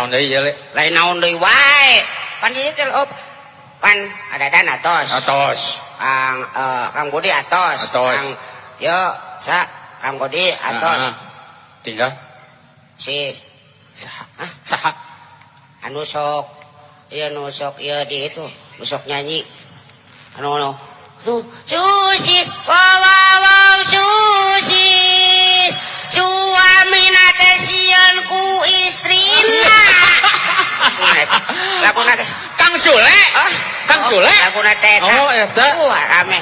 naon deui ye le lain naon deui wae pan ieu teh pan ada dan atos Kang Budi atos Kang yo Kang Budi atos tinggal si saha anu sok ieu di itu sok nyanyi anu tuh susis wow susis suamina teh sieun ku istrina laguna teh Kang Sule laguna teh oh eta rame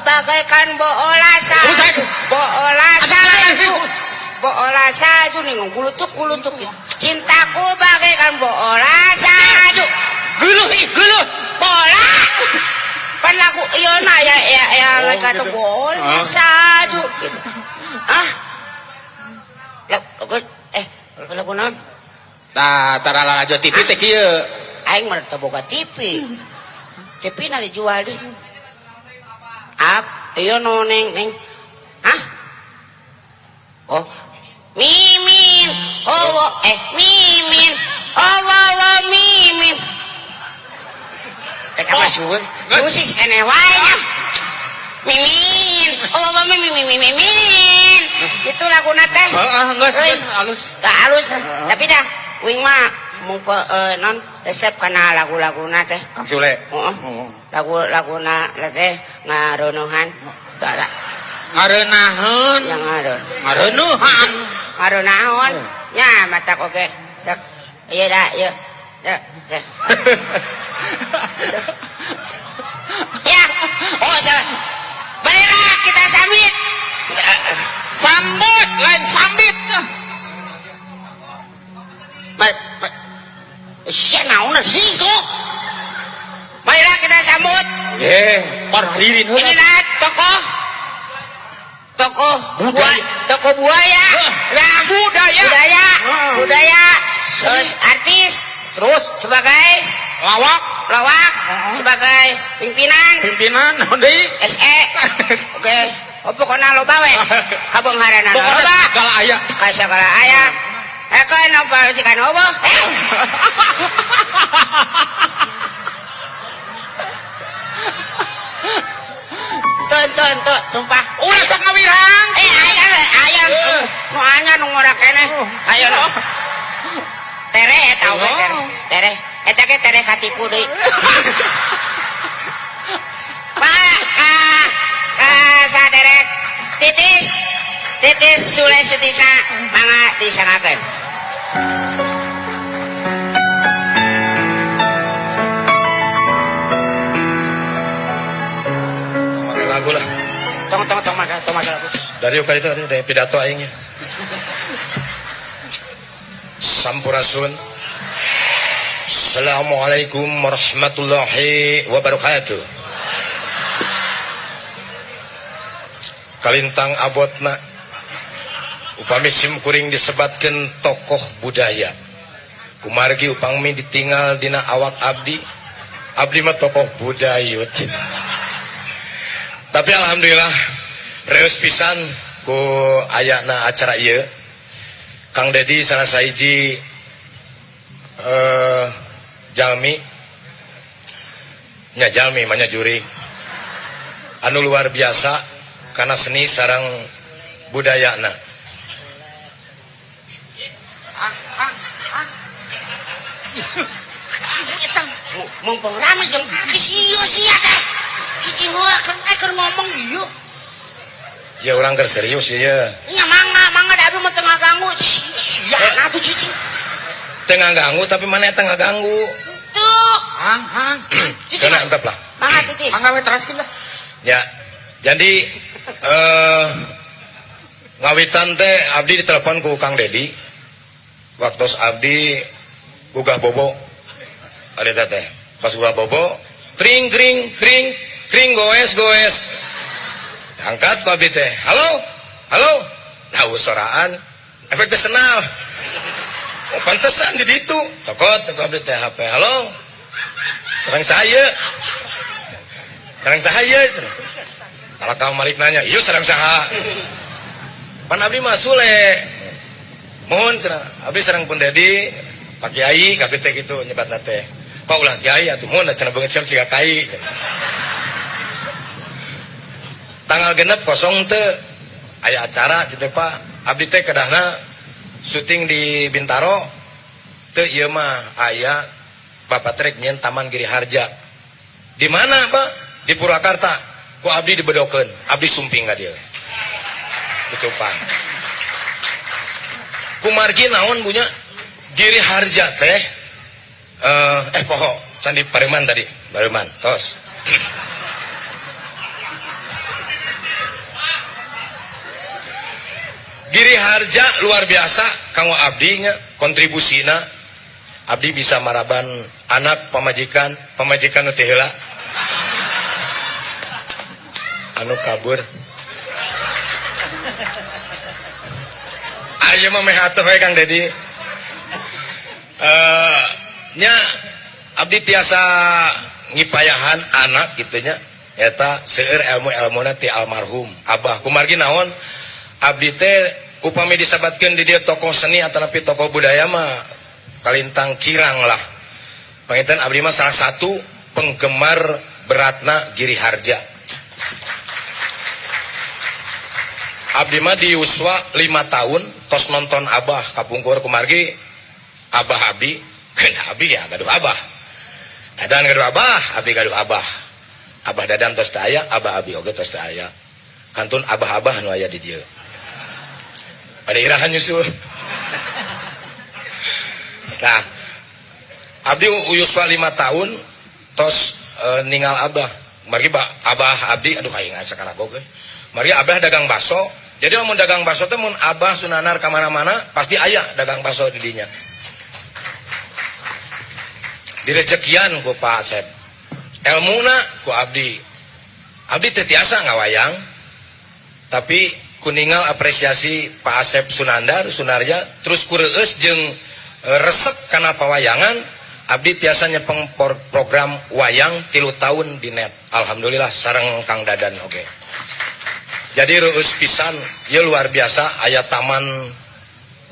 bagaikan bola salju nih gulutuk gitu cintaku bagaikan bola salju guluh bola pan lagu ieu na ya lagi kata bola salju gitu lagu naon nah tarala aja TV teh kieu aing mah teu boga TV na dijual di ieu no neng oh mimin mimin mimin teh apa suun usis keneh wae nya mimin mimin itu laguna teh geus halus halus tapi dah uing mah non resep kana lagu-laguna teh Kang Sule lagu-laguna teh ngaronohan ngarenaheun yang ngarenuhan ngarenaon nya matak oge dak ieu da ieu ya barilah kita sambit lain sambit sia naon higo barilah kita sambut par hadirin ini nah toko buaya lah budaya terus artis terus sebagai lawak sebagai pimpinan naon deui SE oke pokona loba we kabeunghareunana loba segala aya kan apa cikan oboh tuh sumpah ulah sok ngawirang aya nu anya nu ngora keneh ayo tere eta oge tere eta ge tere katipu deui saderek titis Sule Sutisna mangga disangakeun lagu lah tong lagu dari kali itu dari pidato aingnya sampurasun assalamualaikum warahmatullahi wabarakatuh kalintang abotna upami simkuring disebatkan tokoh budaya kumargi upami ditinggal dina awak abdi mah tokoh budayut tapi alhamdulillah reus pisan ku ayana acara ieu Kang Dedi salah sahiji jalmi nya jalmi manya juri anu luar biasa karena seni sarang budayana mumpung rame jeung sia teh cici heula keur ngomong ieu ya urang keur serius ya nya mangga da abi mah teu ngaganggu sia atuh cici teu ngaganggu tapi mana eta ngaganggu tuh hang kana antep lah mangga titis mangga we teraskeun lah ya jadi ngawitan teh abdi ditelepon ku Kang Dedi waktu abdi gugah bobo ada teh pas gugah bobo kring goes angkat ku abdi teh halo nah soraan efek teh senal pantesan di ditu sokot ku abdi teh HP halo sareng saya kalau kamu malik nanya iya sareng saha pan abdi mah Sule mohon cenah abdi sareng Pun Dedi Pak Kiai kabeh teh gitu nyebatna teh. Pak ulah Kiai atuh mun cenah beungeut siam siga kai. Tanggal genep kosong teu aya acara kitu Pak. Abdi teh kedahna syuting di Bintaro. Teu ieu mah aya Bapak trek nyen Taman Giri Harja. Di mana, Pak? Di Purwakarta. Ku abdi dibedokeun. Abdi sumping ka dieu. Tutupan. Kumargi naon punya Giri Harja teh poho Candi Pareman tadi Pareman tos Giri Harja luar biasa kanggo abdi nya kontribusina abdi bisa maraban anak pamajikan nu teh heula anu kabur ayo mah meh atuh we Kang Dedi nya abdi tiasa ngipayahan anak gitu nya eta seueur ilmu-ilmuna ti almarhum Abah kumargi naon abdi teh upami disabatkeun di dia tokoh seni atanapi tokoh budaya mah kalintang kirang lah panginten abdi mah salah satu penggemar beratna Giri Harja. Abdi mah di Yuswa 5 tahun tos nonton Abah kapungkur kumargi Abah abdi keun abdi ya gaduh Abah dadan gaduh Abah abdi gaduh Abah Abah dadan tos teu aya Abah abdi oge tos teu aya kantun Abah-abah anu aya di dieu pada irahan nyusul nah abdi Yuswa 5 tahun tos ningal Abah margi Abah abdi aduh aing sakaragog margi Abah dagang baso. Jadi lamun dagang baso teh mun Abah sunanar ka mana-mana pasti aya dagang baso di dinya. Direjekian ku Pak Asep. Elmuna ku abdi. Abdi teh tiasa ngawayang. Tapi kuningal apresiasi Pak Asep Sunarja terus kureueus jeung resep kana pawayangan abdi tiasa nyepeng program wayang 3 tahun di net. Alhamdulillah sareng Kang Dadan oke. Jadi reus pisan ieu luar biasa aya taman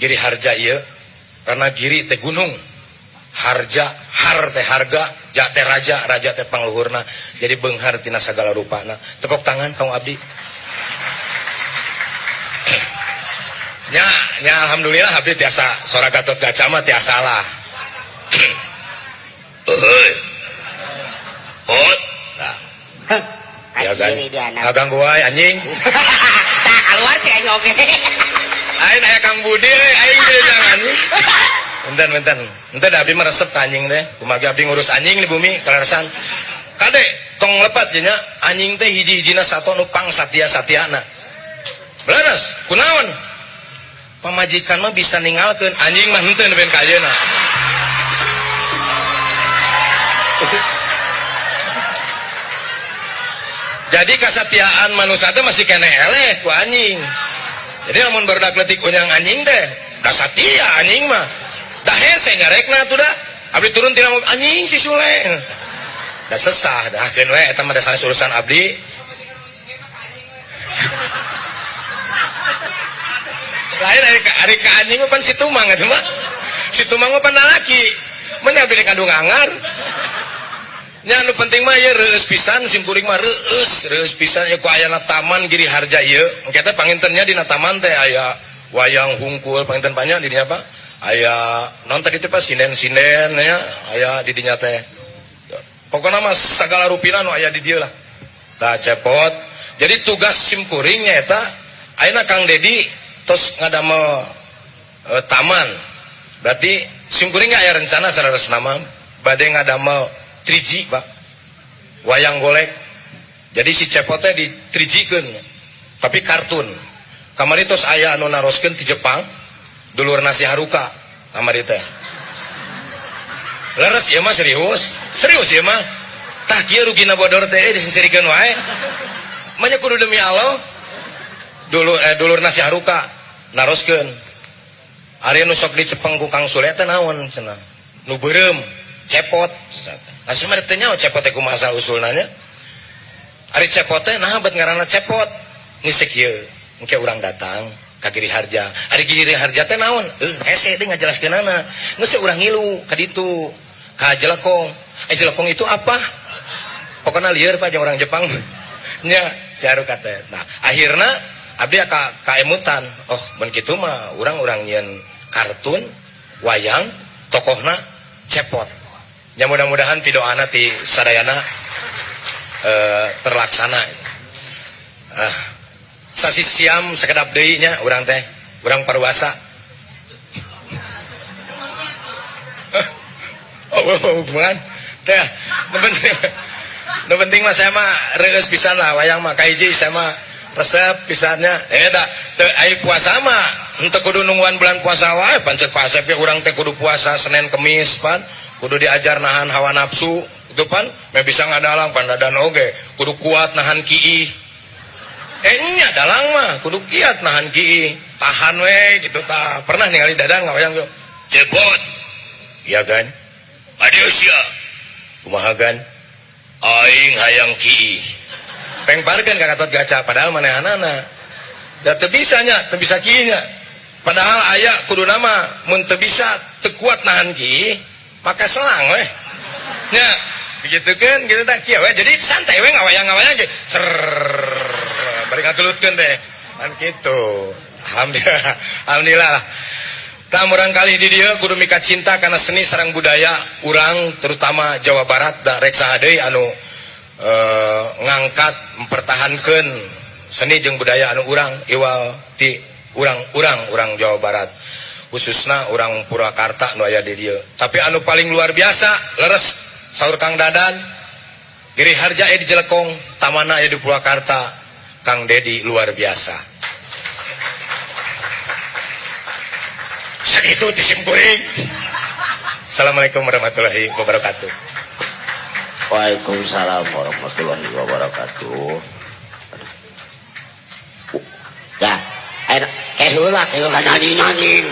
Giri Harja ieu karena Giri teh gunung Harja har teh harga ja teh raja teh pangluhurna jadi beunghar tina sagala rupana tepuk tangan kaum abdi nya alhamdulillah abdi tiasa sora Gatot Kaca mah tiasa lah ya kan agang gua anjing tak keluar cek oke aing aya Kang Budi aing teh jangan enten abdi mah resep ka anjing teh kumaha abdi ngurus anjing di bumi kaleresan kade tong lepat nya anjing teh hiji-hijina sato nu pang satia-satiana belaras kunaon pamajikan mah bisa ninggalkeun anjing mah henteu nepen ka ayeuna jadi kesatiaan manusia teh masih kene eleh ku anjing. Jadi lamun barudak leutik unyang anjing teh, da satia anjing mah. Da hese nyarekna tuh da. Abdi turun tina anjing si Sule. Da sesah dah keun we eta mah da sanes urusan abdi. Lain ari ka anjing mah pan situmang eta mah. Situmang mah pan lalaki. Mun abdi kandung angar. Nya anu penting mah ieu reueus pisan simkuring mah reueus pisan ya ku ayana Taman Giri Harja ieu engke teh pangintennya dina taman teh aya wayang hungkul panginten banyak di dinya apa aya naon tadi teh Pak sinden-sinden nya aya di dinya teh pokona mah sagala rupina nu aya di dieu lah tah cepot jadi tugas simkuring nya eta ayeuna Kang Dedi tos ngadamel taman berarti simkuring aya rencana saresna mah bade ngadamel 3G Pak wayang golek jadi si cepotnya di 3G-keun tapi kartun kamari tos aya anu naroskeun ti Jepang dulur nasi Haruka kamari teh leres ieu mah serius ieu mah tah kieu rugina bodor teh disingirikeun wae manya kudu demi Allah dulur nasi Haruka naroskeun ari anu sok dicepeng ku Kang Sule teh naon cenah nu beureum cepot asli mah teh nyaho cepot teh kumaha asal usulna nya ari cepot teh naha bet ngaranna cepot ngisek ieu engke urang datang ka Giri Harja. Ari Giri Harja teh naon? Hese teh ngajelaskeunana. Geus urang ngilu ka ditu. Ka Jelekong. Jelekong itu apa? Pokoknya lieur Pak jeung orang Jepang. Nya si Haruka teh. Nah, akhirna abdi ka emutan. Oh, mun kitu mah urang nyieun kartun, wayang, tokohna cepot. Ya mudah-mudahan pidoana ti sadayana terlaksana. Sasi siam sakedap deui nya urang teh, urang paruasa. Bukan. Teh, nu penting mah saya mah reueus pisan lah wayang mah kahiji saya mah resep pisannya. Da teu ai puasa mah henteu kudu nungguan bulan puasa wae pancet Pak Asep urang teh kudu puasa Senin Kemis pan. Kudu diajar nahan hawa nafsu itu pan me bisa ngadalang pandadan oge kudu kuat nahan kiih nya dalang mah kudu kiat nahan kiih tahan we gitu tah pernah ningali dadang ngawayang yo cepot iya kan adios ya kumaha kan aing hayang kiih pengparkeun ka Gatot Gaca padahal manehanana da teu bisa nya teu bisa kiih nya padahal aya kudu nama mun teu bisa teu kuat nahan kiih maka selang weh ya begitu kan gitu tak kieu jadi santai we ngawayang aja bari ngatulutkeun teh kan kitu alhamdulillah tah murang kali di dieu kudu mika cinta kana seni sareng budaya urang terutama Jawa Barat da rek saha deui anu ngangkat mempertahankeun seni jeung budaya anu urang iwal ti urang Jawa Barat khususna orang Purwakarta nu aya di dieu. Tapi anu paling luar biasa leres saur Kang Dadan Giri Harja di Jelekong, tamana aya di Purwakarta Kang Dedi luar biasa. Sakitu ti simkuring. Assalamualaikum warahmatullahi wabarakatuh. Waalaikumsalam warahmatullahi wabarakatuh. Ya, kayak heula nyanyi.